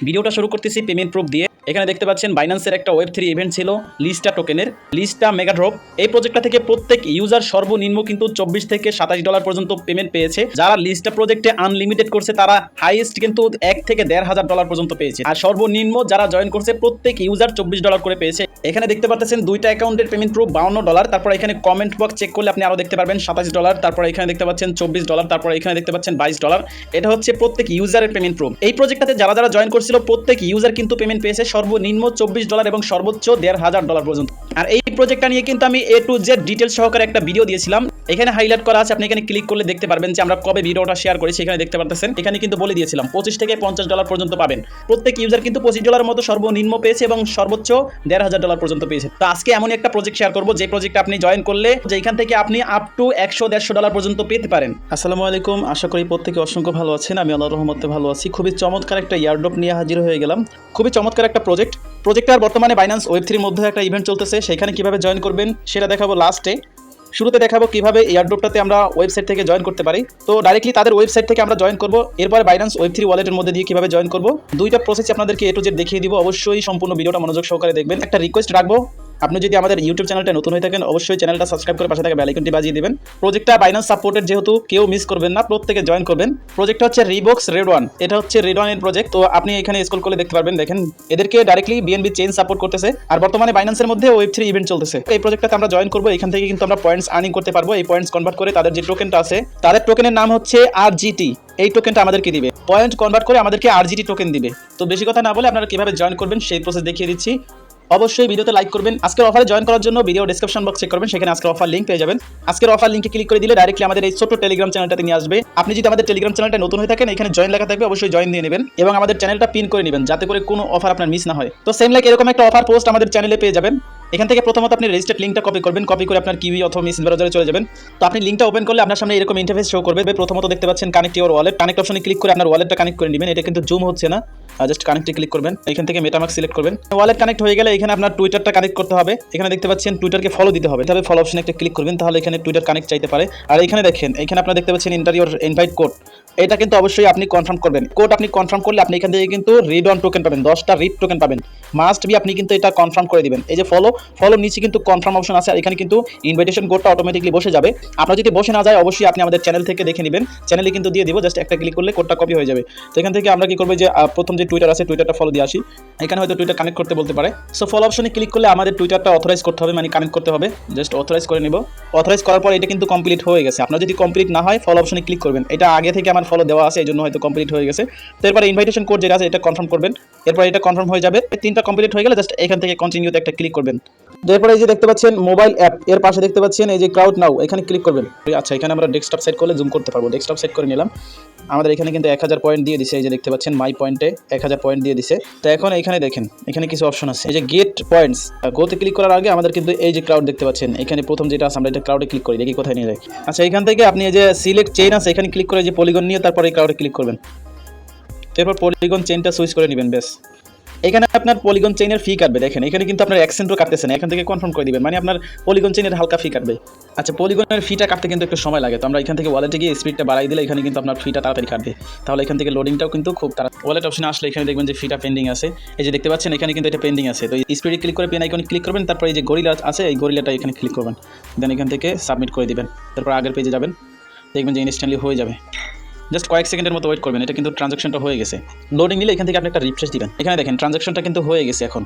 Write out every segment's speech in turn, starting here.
ভিডিওটা শুরু করতেছি পেমেন্ট প্রুফ দিয়ে। এখানে দেখতে পাচ্ছেন বাইন্যান্সের একটা ওয়েব 3 ইভেন্ট ছিল লিস্টা টোকেনের, লিস্টা মেগা ড্রপ। এই প্রজেক্টটা থেকে প্রত্যেক ইউজার সর্বনিম্ন কিন্তু $24 থেকে $27 পর্যন্ত পেমেন্ট পেয়েছে। যারা লিস্টা প্রজেক্টে আনলিমিটেড করছে তারা হাইয়েস্ট কিন্তু $1,000 থেকে $1,500 পর্যন্ত পেয়েছে। আর সর্বনিম্ন যারা জয়েন করছে প্রত্যেক ইউজার $24 করে পেয়েছে। এখানে দেখতে পাচ্ছেন দুইটা অ্যাকাউন্টের পেমেন্ট প্রুফ $52। তারপর এখানে কমেন্ট বক্স চেক করলে আপনি আরো দেখতে পারবেন $27। তারপর এখানে দেখতে পাচ্ছেন $24। তারপর এখানে দেখতে পাচ্ছেন $22। এটা হচ্ছে প্রত্যেক ইউজারের পেমেন্ট প্রুফ। এই প্রজেক্টটাতে যারা যারা জয়েন করছিল প্রত্যেক ইউজার কিন্তু পেমেন্ট পেয়েছে সর্বনিম্ন $24 এবং সর্বোচ্চ $1,500 পর্যন্ত। আর এই প্রজেক্টটা নিয়ে কিন্তু আমি A to Z ডিটেলস সহকারে একটা ভিডিও দিয়েছিলাম। এখানে হাইলাইট করা আছে, আপনি এখানে ক্লিক করলে দেখতে পারবেন যে আমরা কবে ভিডিওটা শেয়ার করেছি। এখানে দেখতে পারতেছেন, এখানে কিন্তু বলে দিয়েছিলাম $25 থেকে $50 পর্যন্ত পাবেন। প্রত্যেক ইউজার কিন্তু $25 মতো সর্বনিম্ন পেয়েছে এবং সর্বোচ্চ $1,500 পর্যন্ত পেয়েছে। তো আজকে এমন একটা প্রজেক্ট শেয়ার করবো যে প্রজেক্টে আপনি জয়েন করলে যেখান থেকে আপনি আপ টু $100-150 পর্যন্ত পেতে পারেন। আসসালামু আলাইকুম, আশা করি প্রত্যেকে অসংখ্য ভালো আছেন। আমি আল্লাহর রহমতে ভালো আছি। খুবই চমৎকার একটা এয়ারড্রপ নিয়ে হাজির হয়ে গেলাম। খুবই চমৎকার একটা প্রজেক্টটার বর্তমানে বাইন্যান্স ওয়েব 3 মধ্যে একটা ইভেন্ট চলতেছে, সেখানে কিভাবে জয়েন করবেন সেটা দেখাবো লাস্টে। শুরুতে দেখাবো কিভাবে এয়ারড্রপটাতে আমরা ওয়েবসাইট থেকে জয়েন করতে পারি। তো ডাইরেক্টলি তাদের ওয়েবসাইট থেকে আমরা জয়েন করব। এরপর বাইন্যান্স ওয়েব 3 ওয়ালেটের মধ্যে দিয়ে কিভাবে জয়েন করব, দুইটা প্রসেস আপনাদেরকে A to Z দেখিয়ে দিব। অবশ্যই সম্পূর্ণ ভিডিওটা মনোযোগ সহকারে দেখবেন। একটা রিকোয়েস্ট রাখবো, আপনি যদি আমাদের ইউটিউব চ্যানেলটা নতুন হয়ে থাকেন অবশ্যই চ্যানেলটা সাবস্ক্রাইব করে পাশে থাকা বেল আইকনটি বাজিয়ে দিবেন। প্রজেক্টটা বাইন্যান্স সাপোর্টেড, যেহেতু কেউ মিস করবেন না, প্রত্যেকে জয়েন করবেন। প্রজেক্টটা হচ্ছে রিবক্স রেড ওয়ান, এটা হচ্ছে রেড ওয়ানের প্রজেক্ট। তো আপনি এখানে স্ক্রল করলে দেখতে পারবেন, দেখেন এদেরকে ডাইরেক্টলি বিএনবি চেইন সাপোর্ট করতেছে। আর বর্তমানে বাইন্যান্সের মধ্যে ওয়েব 3 ইভেন্ট চলতেছে। এই প্রজেক্টটাতে আমরা জয়েন করবো। এখান থেকে কিন্তু আমরা পয়েন্টস আর্নিং করতে পারবো। এই পয়েন্টস কনভার্ট করে তাদের যে টোকেনটা আছে, তাদের টোকেনের নাম হচ্ছে RGT। এই টোকেনটা আমাদেরকে দিবে, পয়েন্ট কনভার্ট করে আমাদেরকে RGT টোকেন দিবে। তো বেশি কথা না বলে আপনারা কিভাবে জয়েন করবেন সেই প্রসেস দেখিয়ে দিচ্ছি। অবশ্যই ভিডিওতে লাইক করবেন। আজকের অফারে জয়েন করার জন্য ভিডিও ডেসক্রিপশন বক্স চেক করবেন, সেখানে আজকের অফার লিংক পেয়ে যাবেন। আজকের অফার লিংকে ক্লিক করে দিলে ডাইরেক্টলি আমাদের এই ছোট টেলিগ্রাম চ্যানেলটাতে নিয়ে আসবে। আপনি যদি আমাদের টেলিগ্রাম চ্যানেলটা নতুন হয়ে থাকেন, এখানে জয়েন লেখা থাকবে, অবশ্যই জয়েন দিয়ে নেবেন এবং আমাদের চ্যানেলটা পিন করে নেবেন যাতে করে কোনো অফার আপনার মিস না হয়। তো সেম লাইক এরকম একটা অফার পোস্ট আমাদের চ্যানেলে পেয়ে যাবেন। এখান থেকে প্রথমত আপনি রেজিস্টার্ড লিঙ্কটা কপি করবেন, কপি করে আপনার কিউই অথবা মেসেঞ্জার ব্রাউজারে চলে যাবেন। তো আপনি লিঙ্কটা ওপেন করলে আপনার সামনে এরকম ইন্টারফেস শো করবে। প্রথমত দেখতে পাচ্ছেন কানেক্ট ইওর ওয়ালেট, কানেক্ট অপশনে ক্লিক করে আপনার ওয়ালেটটা কানেক্ট করে নেবেন। এটা কিন্তু জুম হচ্ছে না, জাস্ট কানেক্টে ক্লিক করবেন। এখান থেকে মেটামাস্ক সিলেক্ট করবেন। ওয়ালেট কানেক্ট হয়ে গেলে এখানে আপনার টুইটারটা কানেক্ট করতে হবে। এখানে দেখতে পাচ্ছেন টুইটারকে ফলো দিতে হবে, তবে ফলো অপশনে একটা ক্লিক করবেন, তাহলে এখানে টুইটার কানেক্ট চাইতে পারে। আর এখানে দেখেন, এখানে আপনারা দেখতে পাচ্ছেন এন্টার ইওর ইনভাইট কোড। এটা কিন্তু অবশ্যই আপনি কনফার্ম করবেন। কোড আপনি কনফার্ম করলে আপনি এখান থেকে কিন্তু রিড অন টোকেন পাবেন, 10টা রিড টোকেন পাবেন। মাস্ট বি আপনি কিন্তু এটা কনফার্ম করে দিবেন। এই যে ফলো নিচে কিন্তু কনফার্ম অপশন আছে, আর এখানে কিন্তু ইনভাইটেশন কোডটা অটোমেটিকলি বসে যাবে। আপনার যদি বসে না যায় অবশ্যই আপনি আমাদের চ্যানেল থেকে দেখে নেবেন, চ্যানেলে কিন্তু দিয়ে দিব। জাস্ট একটা ক্লিক করলে কোডটা কপি হয়ে যাবে। তো এখান থেকে আমরা কি করবো, যে প্রথম যে টুইটার আছে টুইটারটা ফলো দিয়ে আসি। এখানে হয়তো টুইটার কানেক্ট করতে বলতে পারে। সো ফলো অপশনে ক্লিক করলে আমাদের টুইটারটা অথরাইজ করতে হবে, মানে কানেক্ট করতে হবে। জাস্ট অথরাইজ করে নেব। অথরাইজ করার পর এটা কিন্তু কমপ্লিট হয়ে গেছে। আপনার যদি কমপ্লিট না হয় ফলো অপশনে ক্লিক করবেন। এটা আগে থেকে আমার ফলো দেওয়া আছে, এই জন্য হয়তো কমপ্লিট হয়ে গেছে। তো এরপর ইনভাইটেশন কোড যেটা আছে এটা কনফার্ম করবেন। এরপর এটা কনফার্ম হয়ে যাবে। তিনটা কমপ্লিট হয়ে গেলে জাস্ট এখান থেকে কন্টিনিউতে একটা ক্লিক করবেন। এরপরে এই যে দেখতে পাচ্ছেন মোবাইল অ্যাপ, এর পাশে দেখতে পাচ্ছেন এই যে ক্রাউড নাও, এখানে ক্লিক করবেন। আচ্ছা, এখানে আমরা ডেস্কটপ সেট করলে জুম করতে পারবো। ডেস্কটপ সেট করে নিলাম। আমাদের এখানে কিন্তু 1000 পয়েন্ট দিয়ে দিছে। এই যে দেখতে পাচ্ছেন মাই পয়েন্টে 1000 পয়েন্ট দিয়ে দিছে। তো এখন এখানে দেখেন, এখানে কিছু অপশন আছে, এই যে গেট পয়েন্টস। গোতে ক্লিক করার আগে আমাদের কিন্তু এই যে ক্রাউড দেখতে পাচ্ছেন, এখানে প্রথম যেটা আছে আমরা এটা ক্রাউডে ক্লিক করি, দেখি কোথায় নিয়ে যায়। আচ্ছা, এখান থেকে আপনি এই যে সিলেক্ট চেইন আছে, এখানে ক্লিক করে যে পলিগন নিয়ে তারপর এই ক্রাউডে ক্লিক করবেন। এরপর পলিগন চেইনটা সুইচ করে নেবেন। বেশ, এখানে আপনার পলিগন চেইনের ফি কাটবে। দেখেন এখানে কিন্তু আপনার অ্যাকসেন্টও কাটতেছে না, এখান থেকে কনফার্ম করে দিবেন, মানে আপনার পলিগন চেইনের হালকা ফি কাটবে। আচ্ছা, পলিগনের ফিটা কাটতে কিন্তু একটু সময় লাগে। তো আমরা এখান থেকে ওয়ালেটে গিয়ে স্পিডটা বাড়াই দিলে এখানে কিন্তু আপনার ফিটা তাড়াতাড়ি কাটবে। তাহলে এখান থেকে লোডিংটাও কিন্তু খুব তাড়াতাড়ি। ওয়ালেট অপশনে আসলে এখানে দেখবেন যে ফিটা পেন্ডিং আছে। এই যে দেখতে পাচ্ছেন এখানে কিন্তু এটা পেন্ডিং আছে। তো স্পিডে ক্লিক করে পেন আইকনে ক্লিক করবেন, তারপর এই যে গরিলা আছে এই গরিলাটা এখানে ক্লিক করবেন, দেন এখান থেকে সাবমিট করে দিবেন। তারপর আগের পেজে যাবেন, দেখবেন যে ইনস্ট্যান্টলি হয়ে যাবে। জাস্ট কয়েক সেকেন্ডের মতো ওয়েট করবেন। এটা কিন্তু ট্রানজাকশনটা হয়ে গেছে। লোডিং নিলে এখান থেকে আপনি একটা রিফ্রেশ দিবেন। এখানে দেখেন ট্রানজাকশনটা কিন্তু হয়ে গেছে এখন।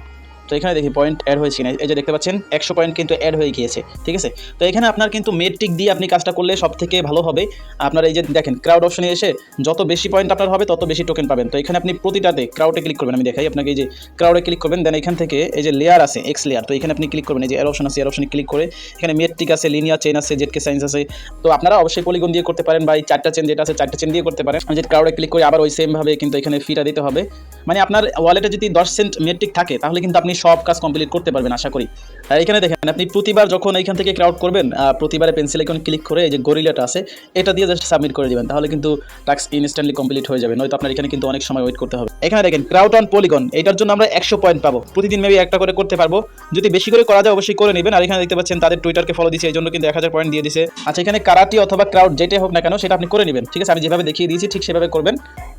তো এখানে দেখি পয়েন্ট অ্যাড হয়েছে কিনা। এই যে দেখতে পাচ্ছেন 100 পয়েন্ট কিন্তু অ্যাড হয়ে গিয়েছে। ঠিক আছে, তো এখানে আপনার কিন্তু মেট্রিক দিয়ে আপনি কাজটা করলে সব থেকে ভালো হবে। আপনার এই যে দেখেন ক্রাউড অপশনে এসে যত বেশি পয়েন্ট আপনার হবে তত বেশি টোকেন পাবেন। তো এখানে আপনি প্রতিটাতে ক্রাউডে ক্লিক করবেন। আমি দেখাই আপনাকে, এই যে ক্রাউডে ক্লিক করবেন, দেন এখান থেকে এই যে লেয়ার আছে এক্স লেয়ার, তো এখানে আপনি ক্লিক করবেন। এই যে এর অপশন আছে, এর অপশনে ক্লিক করে এখানে মেট্রিক আছে, লিনিয়ার চেইন আছে, জেডকে সাইন্স আছে। তো আপনারা অবশ্যই পলিগন দিয়ে করতে পারেন বা এই 4টা চেন যেটা আছে 4টা চেন দিয়ে করতে পারেন। যে ক্রাউডে ক্লিক করে আবার ওই সেম ভাবে কিন্তু এখানে ফিটা দিতে হবে। মানে আপনার ওয়ালেটে যদি 10 সেন্ট মেট্রিক থাকে তাহলে কিন্তু আপনি সব কাজ কমপ্লিট করতে পারবেন আশা করি। আর এখানে দেখেন আপনি প্রতিবার যখন এইখান থেকে ক্রাউড করবেন, প্রতিবারে পেন্সিল আইকন ক্লিক করে এই যে গরিলাটা আছে এটা দিয়ে জাস্ট সাবমিট করে দিবেন, তাহলে কিন্তু টাস্ক ইনস্ট্যান্টলি কমপ্লিট হয়ে যাবে, নয়তো আপনার এখানে কিন্তু অনেক সময় ওয়েট করতে হবে। এখানে দেখেন ক্রাউড অন পলিগন, এটার জন্য আমরা 100 পয়েন্ট পাবো, প্রতিদিন মেবি একটা করে করতে পারবো, যদি বেশি করে করা যায় অবশ্যই করে নেবেন। আর এখানে দেখতে পাচ্ছেন তাদের টুইটারকে ফলো দিয়েছে, এই জন্য কিন্তু 1000 পয়েন্ট দিয়ে দিছে। আচ্ছা এখানে কারাটি অথবা ক্রাউড যেটাই হোক না কেন সেটা আপনি করে নেবেন, ঠিক আছে, আমি যেভাবে দেখিয়ে দিয়েছি ঠিক সেভাবে করবেন।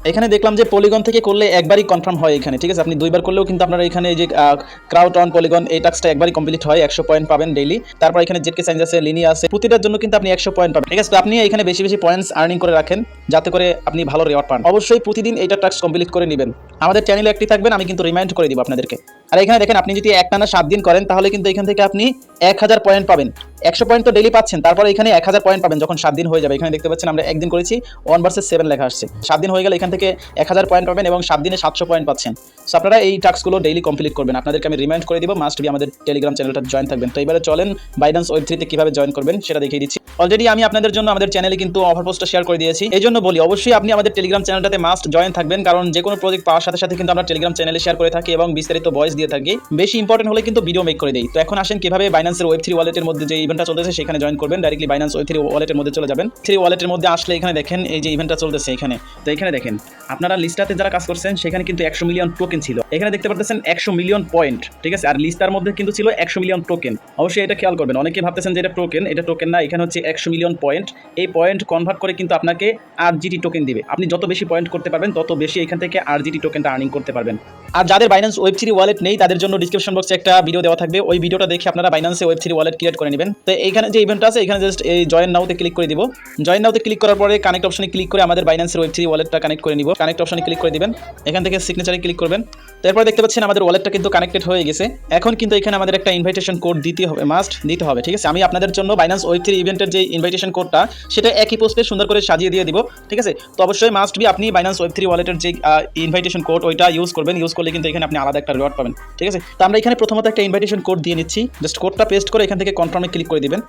এখানে দেখলাম যে পলিগন থেকে করলে একবারই কনফার্ম হয় এখানে, ঠিক আছে, আপনি দুইবার করলেও কিন্তু আপনারা এখানে এই যে ক্রাউড অন পলিগন এই টাস্কটা একবারই কমপ্লিট হয়, 100 পয়েন্ট পাবেন ডেইলি। তারপর এখানে জেটকে সাইন্স আছে, লিনিয়া আছে, প্রতিটার জন্য কিন্তু আপনি 100 পয়েন্ট পাবেন, ঠিক আছে। তো আপনি এখানে বেশি বেশি পয়েন্টস আর্নিং করে রাখেন যাতে করে আপনি ভালো রিওয়ার্ড পান। অবশ্যই প্রতিদিন এইটা টাস্ক কমপ্লিট করে নেবেন। আমাদের চ্যানেলে অ্যাক্টিভ থাকবেন, আমি কিন্তু রিমাইন্ড করে দিব আপনাদেরকে। আর এখানে দেখেন আপনি যদি একটানা 7 দিন করেন তাহলে কিন্তু এখান থেকে আপনি 1000 পয়েন্ট পাবেন। 100 পয়েন্ট তো ডেইলি পাচ্ছেন, তারপর এখানে 1000 পয়েন্ট পাবেন যখন 7 দিন হয়ে যাবে। এখানে দেখতে পাচ্ছেন আমরা একদিন করেছি 1 ভার্সেস 7 লেখা আসছে, 7 দিন হয়ে গেলে এখান থেকে 1000 পয়েন্ট পাবেন এবং 7 দিনে 700 পয়েন্ট পাচ্ছেন। সো আপনারা এই টাস্কগুলো ডেইলি কমপ্লিট করবেন, আপনাদেরকে আমি রিমাইন্ড করে দিব, মাস্ট বি আমাদের টেলিগ্রাম চ্যানেলটা জয়েন থাকবেন। তো এবারে চলেন বাইন্যান্স ওয়েব 3 তে কিভাবে জয়েন করবেন সেটা দেখিয়ে দিচ্ছি। অলরেডি আমি আপনাদের জন্য আমাদের চ্যানেলে কিন্তু অফার পোস্টটা শেয়ার করে দিয়েছি, এই জন্য বলি অবশ্যই আপনি আমাদের টেলিগ্রাম চ্যানেলটাতে মাস্ট জয়েন থাকবেন, কারণ যে কোনো প্রজেক্ট পাওয়ার সাথে সাথে কিন্তু আমরা টেলিগ্রাম চ্যানেলে শেয়ার করে থাকি এবং বিস্তারিত ভয়েস দিয়ে থাকি, বেশি ইম্পর্টেন্ট হলে কিন্তু ভিডিও মেক করে দিই। তো এখন আসেন কিভাবে বাইন্যান্সের ওয়েব 3 ওয়ালেটের মধ্যে যে ইভেন্টটা চলতেছে সেখানে জয়েন করবেন। ডাইরেক্টলি বাইন্যান্স ওয়েব 3 ওয়ালেটের মধ্যে চলে যাবেন। 3 ওয়ালেটের মধ্যে আসলে এখানে দেখেন এই যে ইভেন্টটা চলতেছে এখানে, তো এখানে দেখেন আপনারা লিস্টাতে যারা কাজ করছেন সেখানে কিন্তু 100 মিলিয়ন টোকেন ছিল, এখানে দেখতে পাচ্ছেন 100 মিলিয়ন পয়েন্ট, ঠিক আছে। আর লিস্টার মধ্যে কিন্তু ছিল 100 মিলিয়ন টোকেন। অবশ্যই এটা খেয়াল করবেন, অনেকে ভাবতেছেন যে এটা টোকেন, এটা টোকেন না, এখানে হচ্ছে 100 মিলিয়ন পয়েন্ট। এই পয়েন্ট কনভার্ট করে কিন্তু আপনাকে আরজিটি টোকেন দিবে, আপনি যত বেশি পয়েন্ট করতে পারবেন তত বেশি এখান থেকে আরজিটি টোকেনটা আর্নিং করতে পারবেন। আর যাদের বাইন্যান্স ওয়েব 3 ওয়ালেট নেই তাদের জন্য ডিসক্রিপশন বক্সে একটা ভিডিও দেওয়া থাকবে, ওই ভিডিওটা দেখে আপনারা বাইন্যান্সে ওয়েব 3 ওয়ালেট ক্রিয়েট করে নেবেন। তো এইখানে যে ইভেন্টটা আছে এখানে জাস্ট এই জয়েন নাওতে ক্লিক করে দিব। জয়েন নাওতে ক্লিক করার পরে কানেক্ট অপশনে ক্লিক করে আমাদের বাইন্যান্সের ওয়েব 3 ওয়ালেটটা কানেক্ট করে নিব। কানেক্ট অপশনে ক্লিক করে দিবেন, এখান থেকে সিগনেচারে ক্লিক করবেন। তারপর দেখতে পাচ্ছেন আমাদের ওয়ালেটটা কিন্তু কানেক্টেড হয়ে গেছে। এখন কিন্তু এখানে আমাদের একটা ইনভাইটেশন কোড দিতে হবে, মাস্ট দিতে হবে, ঠিক আছে। আমি আপনাদের জন্য বাইন্যান্স ওয়েব 3 ইভেন্টের যে ইনভাইটেশন কোডটা সেটা একই পোস্টে সুন্দর করে সাজিয়ে দিয়ে দিব, ঠিক আছে। তো অবশ্যই মাস্ট বি আপনি বাইন্যান্স ওয়েব 3 ওয়ালেটের যে ইনভাইটেশন কোড ওইটা ইউজ করবেন, ইউজ করলে কিন্তু এখানে আপনি আলাদা একটা রিওয়ার্ড পাবেন, ঠিক আছে। তো আমরা এখানে প্রথমত একটা ইনভাইটেশন কোড দিয়ে নিচ্ছি, জাস্ট কোডটা পেস্ট করে এখান থেকে কনফার্মে ক্লিক করে দিবেন,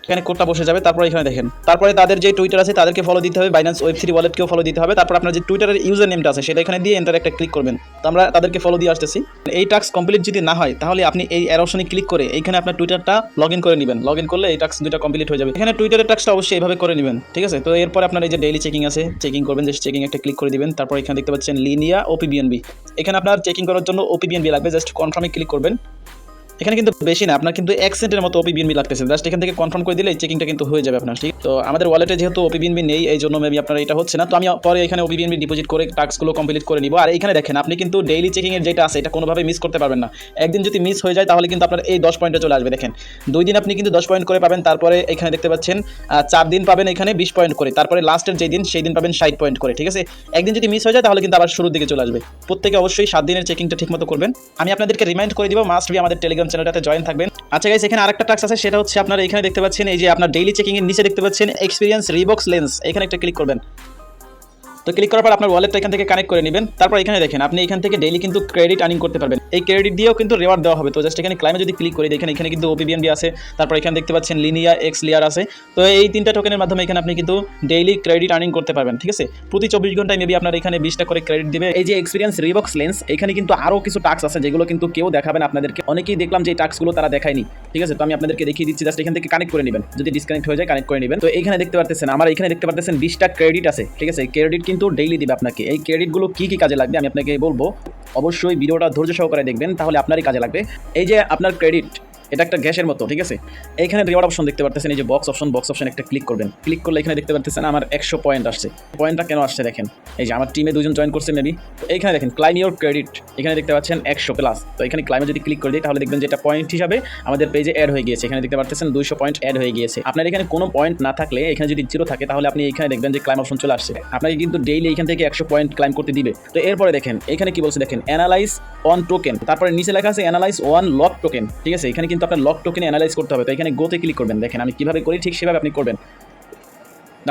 এখানে কোডটা বসে যাবে। তারপর এখানে দেখেন তারপরে তাদের যে টুইটার আছে তাদেরকে ফলো দিতে হবে, বাইন্যান্স ওয়েব 3 ওয়ালেটকেও ফলো দিতে হবে। তারপর আপনার যে টুইটারের ইউজার নেমটা আছে সেটা এখানে দিয়ে এন্টার একটা ক্লিক করবেন। তো আমরা তাদেরকে ফলো দিয়ে আসতেছি। এই টাস্ক কমপ্লিট যদি না হয় তাহলে আপনি এই অ্যারো অপশনে ক্লিক করে এখানে আপনার টুইটারটা লগ ইন করে নেবেন, লগ ইন করলে এই টাস্ক দুটো কমপ্লিট হয়ে যাবে। এখানে টুইটারের টাস্কটা অবশ্যই এইভাবে করে নেবেন, ঠিক আছে। তো এরপর আপনার এই যে ডেইলি চেকিং আছে, চেকিং করবেন, জাস্ট চেকিং একটা ক্লিক করে দিবেন। তারপর এখানে দেখতে পাচ্ছেন লিনিয়া ওপিবিএনবি, এখানে আপনার চেকিং করার জন্য ওপিবিএনবি লাগবে, জাস্ট কনফার্মে ক্লিক করবেন। এখানে কিন্তু বেশি না, আপনার কিন্তু 1 সেন্টের মতো ওপিবিএনবি লাগতেছে, জাস্ট এখান থেকে কনফার্ম করে দিলে এই চেকিংটা কিন্তু হয়ে যাবে আপনার, ঠিক। তো আমাদের ওয়ালেটে যেহেতু ওপিবিএনবি নেই এই জন্য মেবি আপনার এটা হচ্ছে না, তো আমি পরে এখানে ওপিবিএনবি ডিপোজিট করে টাস্কগুলো কমপ্লিট করে নিব। আর এখানে দেখেন আপনি কিন্তু ডেইলি চেকিংয়ের যেটা আছে এটা কোনোভাবে মিস করতে পারবেন না। একদিন যদি মিস হয়ে যায় তাহলে কিন্তু আপনার এই 10 পয়েন্টে চলে আসবে। দেখেন 2 দিন আপনি কিন্তু 10 পয়েন্ট করে পাবেন, তারপরে এখানে দেখতে পাচ্ছেন 4 দিন পাবেন এখানে 20 পয়েন্ট করে, তারপরে লাস্টের যেই দিন সেই দিন পাবেন 60 পয়েন্ট করে, ঠিক আছে। একদিন যদি মিস হয়ে যায় তাহলে কিন্তু আবার শুরুর দিকে চলে আসবে। প্রত্যেকে অবশ্যই 7 দিনের চেকিংটা ঠিকমতো করবেন। আমি আপনাদেরকে রিমাইন্ড করে দিব, মাস্ট বি আমাদের টেলিগ্রাম চ্যানেলটাতে জয়েন থাকবেন। আচ্ছা গাইস, এখানে আরেকটা টাস্ক আছে, সেটা হচ্ছে আপনারা এখানে দেখতে পাচ্ছেন এই যে আপনার ডেইলি চেকিং এর নিচে দেখতে পাচ্ছেন এক্সপেরিয়েন্স রিবক্স লেন্স, এখানে একটা ক্লিক করবেন। তো ক্লিক করার পর আপনার ওয়ালেটটা এখান থেকে কানেক্ট করে নেবেন। তারপর এখানে দেখেন আপনি এখান থেকে ডেইলি কিন্তু ক্রেডিট আর্নিং করতে পারবেন, এই ক্রেডিট দিয়েও কিন্তু রিওয়ার্ড দেওয়া হবে। তো জাস্ট এখানে ক্লাইমে যদি ক্লিক করে দেখেন এখানে কিন্তু ওপিবিএনবি আছে, তারপর এখানে দেখতে পাচ্ছেন লিনিয়া এক্স লেয়ার আছে। তো এই 3টা টোকেনের মাধ্যমে এখানে আপনি কিন্তু ডেইলি ক্রেডিট আর্নিং করতে পারবেন, ঠিক আছে। প্রতি 24 ঘন্টায় মেবি আপনার এখানে 20টা করে ক্রেডিট দিবে। এই যে এক্সপিরিয়েন্স রিবক্স লেন্স, এখানে কিন্তু আরও কিছু টাস্ক আছে যেগুলো কিন্তু কেউ দেখাবেন আপনাদেরকে, অনেকেই দেখলাম যে এই টাস্কগুলো তারা দেখায়নি, ঠিক আছে। তো আমি আপনাদেরকে দেখিয়ে দিচ্ছি, জাস্ট এখান থেকে কানেক্ট করে নেবেন, যদি ডিসকানেক্ট হয়ে যায় কানেক্ট করে নেবেন। তো এখানে দেখতে পারতেছেন আমার এখানে দেখতে পারতেছেন 20টা ক্রেডিট আছে, ঠিক আছে। ক্রেডিট কিন্তু ডেইলি দিবে আপনাকে। এই ক্রেডিটগুলো কী কী কাজে লাগবে আমি আপনাকে বলবো, অবশ্যই ভিডিওটা ধৈর্য সহকারে দেখবেন, তাহলে আপনারই কাজে লাগবে। এই যে আপনার ক্রেডিট, এটা একটা গ্যাসের মতো, ঠিক আছে। এইখানে রিওয়ার্ড অপশন দেখতে পারতেছেন, এই যে বক্স অপশন একটা ক্লিক করবেন। ক্লিক করলে এখানে দেখতে পারতেছেন আমার 100 পয়েন্ট আসছে। পয়েন্টটা কেন আসছে দেখেন, এই যে আমার টিমে 2জন জয়েন করছে মেবি। তো এইখানে দেখেন ক্লাইম ইওর ক্রেডিট, এখানে দেখতে পাচ্ছেন 100 প্লাস। তো এখানে ক্লাইমে যদি ক্লিক করে দিই তাহলে দেখবেন যে এটা পয়েন্ট হিসাবে আমাদের পেজে অ্যাড হয়ে গিয়েছে। এখানে দেখতে পাচ্ছেন 200 পয়েন্ট অ্যাড হয়ে গিয়েছে। আপনার এখানে কোনো পয়েন্ট না থাকলে, এখানে যদি 0 থাকে তাহলে আপনি এখানে দেখবেন যে ক্লাইম অপশন চলে আসছে, আপনাকে কিন্তু ডেইলি এখান থেকে 100 পয়েন্ট ক্লাইম করতে দিবে। তো এরপরে দেখেন এখানে কি বলছে, দেখেন অ্যানালাইজ অন টোকেন, তারপরে নিচে লেখা আছে অ্যানালাইজ ওয়ান লক টোকেন, ঠিক আছে। এখানে কিন্তু আপনার লক টোকেন অ্যানালাইজ করতে হবে। তো এখানে গোতে ক্লিক করবেন, দেখেন আমি কিভাবে করি ঠিক সেভাবে আপনি করবেন।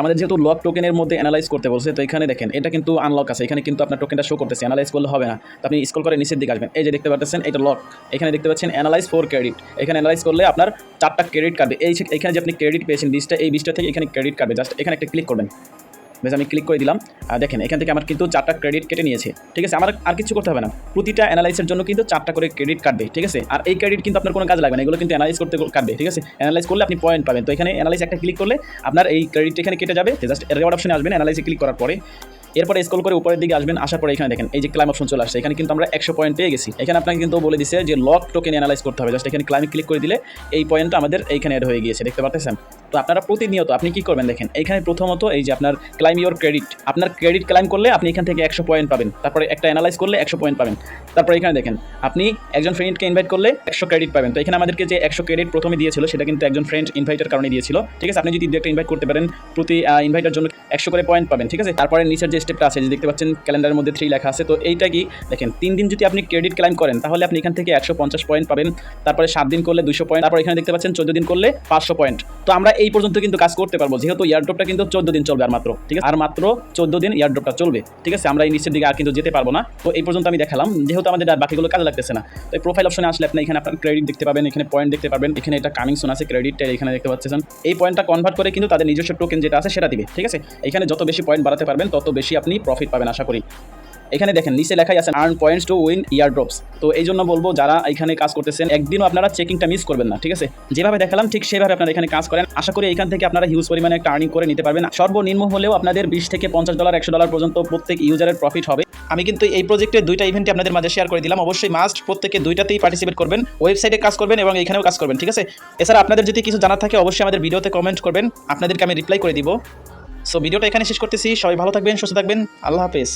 আমাদের যেহেতু লক টোকেনের মধ্যে অ্যানালাইজ করতে বলছে, তো এখানে দেখেন এটা কিন্তু আনলক আছে, এখানে কিন্তু আপনার টোকেনটা শো করতেছে, অ্যানালাইজ করলে হবে না। তো আপনি স্ক্রল করে নিচের দিকে আসবেন, এই যে দেখতে পাচ্ছেন এটা লক, এখানে দেখতে পাচ্ছেন অ্যানালাইজ 4 ক্রেডিট, এখানে অ্যানালাইজ করলে আপনার 4টা ক্রেডিট কাটবে। এখানে যে আপনি ক্রেডিট পেয়েছেন 20টা, এই 20টা থেকে এখানে ক্রেডিট কাটবে, জাস্ট এখানে একটা ক্লিক করবেন। বেশ আমি ক্লিক করে দিলাম। দেখেন এখান থেকে আমার কিন্তু 4টা ক্রেডিট কেটে নিয়েছে, ঠিক আছে। আমার আর কিছু করতে হবে না, প্রতিটা অ্যানালাইসের জন্য কিন্তু 4টা করে ক্রেডিট কাটবে, ঠিক আছে। আর এই ক্রেডিট কিন্তু আপনার কোনো কাজে লাগবে না, এগুলো কিন্তু অ্যানালাইজ করতে কাটবে, ঠিক আছে। অ্যানালাইজ করলে আপনি পয়েন্ট পাবেন। তো এখানে অ্যানালাইজ একটা ক্লিক করলে আপনার এই ক্রেডিট এখানে কেটে যাবে। জাস্ট রিওয়ার্ড অপশনে আসবেন, অ্যানালাইজে ক্লিক করার পরে এরপরে স্ক্রল করে উপরের দিকে আসবেন। আসার পরে এখানে দেখেন এই যে ক্লাইম অপশন চলে আসছে, এখানে কিন্তু আমরা 100 পয়েন্ট পেয়ে গেছি। এখানে আপনাকে কিন্তু বলে দিছে যে লক টোকেন অ্যানালাইজ করতে হবে। জাস্ট এখানে ক্লাইমে ক্লিক করে দিলে এই পয়েন্টটা আমাদের এইখানে অ্যাড হয়ে গিয়েছে, দেখতে পাচ্ছেন। তো আপনারা প্রতিনিয়ত আপনি কি করবেন দেখেন, এখানে প্রথমত এই যে আপনার ক্লাইম ইওর ক্রেডিট, আপনার ক্রেডিট ক্লাইম করলে আপনি এখান থেকে 100 পয়েন্ট পাবেন। তারপরে একটা অ্যানালাইজ করলে 100 পয়েন্ট পাবেন। তারপরে এখানে দেখেন আপনি একজন ফ্রেন্ডকে ইনভাইট করলে 100 ক্রেডিট পাবেন। তো এখানে আমাদেরকে যে 100 ক্রেডিট প্রথমে দিয়েছিল সেটা কিন্তু একজন ফ্রেন্ড ইনভাইটের কারণে দিয়েছিল, ঠিক আছে। আপনি যদি একটা ইনভাইট করতে পারেন প্রতি ইনভাইটের জন্য 100 করে পয়েন্ট পাবেন, ঠিক আছে। তারপরে নিচের যে স্টেপটা আছে যে দেখতে পাচ্ছেন ক্যালেন্ডারের মধ্যে 3 লেখা আছে। তো এইটা কি দেখেন 3 দিন যদি আপনি ক্রেডিট ক্লাইম করেন তাহলে আপনি এখান থেকে 150 পয়েন্ট পাবেন। তারপরে 7 দিন করলে 200 পয়েন্ট। তারপর এখানে দেখতে পাচ্ছেন 14 দিন করলে 500 পয়েন্ট। তো আমরা এই পর্যন্ত কিন্তু কাজ করতে পারবো, যেহেতু ইয়ারড্রপটা কিন্তু 14 দিন চলবে আর মাত্র, ঠিক আছে। আর মাত্র 14 দিন ইয়ারড্রপটা চলবে, ঠিক আছে। আমরা এই নিচের দিকে আর কিন্তু যেতে পারবো না। তো এই পর্যন্ত আমি দেখালাম, যেহেতু আমাদের আর বাকিগুলো কাজে লাগতেছে না। তো এই প্রোফাইল অপশনে আসলে আপনি এখানে আপনার ক্রেডিট দেখতে পাবেন, এখানে পয়েন্ট দেখতে পাবেন। এখানে এটা কামিং সুন আছে ক্রেডিটটা, এখানে দেখতে পাচ্ছেন। এই পয়েন্টটা কনভার্ট করে কিন্তু তাদের নিজস্ব টোকেন যেটা আছে সেটা দিবে, ঠিক আছে। এখানে যত বেশি পয়েন্ট বাড়াতে পারবেন তত বেশি আপনি প্রফিট পাবেন আশা করি। এখানে দেখেন নিচে লেখাই আছে earn points to win year drops. তো এই জন্য বলবো যারা এখানে কাজ করতেছেন একদিনও আপনারা চেকিংটা মিস করবেন না, ঠিক আছে। যেভাবে দেখালাম ঠিক সেভাবে আপনারা এখানে কাজ করেন। আশা করি এখান থেকে আপনারা হিউজ পরিমাণে একটা আর্নিং করে নিতে পারবেন। সর্বনিম্ন হলেও আপনাদের 20 থেকে $50 $100 পর্যন্ত প্রত্যেক ইউজারের প্রফিট হবে। আমি কিন্তু এই প্রজেক্টের 2টা ইভেন্টে আপনাদের মাঝে শেয়ার করে দিলাম। অবশ্যই মাস্ট প্রত্যেকে 2টাতেই পার্টিসিপেট করবেন, ওয়েবসাইটে কাজ করবেন এবং এখানেও কাজ করবেন, ঠিক আছে। এছাড়া আপনাদের যদি কিছু জানার থাকে অবশ্যই আমাদের ভিডিওতে কমেন্ট করবেন, আপনাদেরকে আমি রিপ্লাই করে দিব। সো ভিডিওটা এখানে শেষ করতেছি। সবাই ভালো থাকবেন, সুস্থ থাকবেন, আল্লাহ হাফেজ।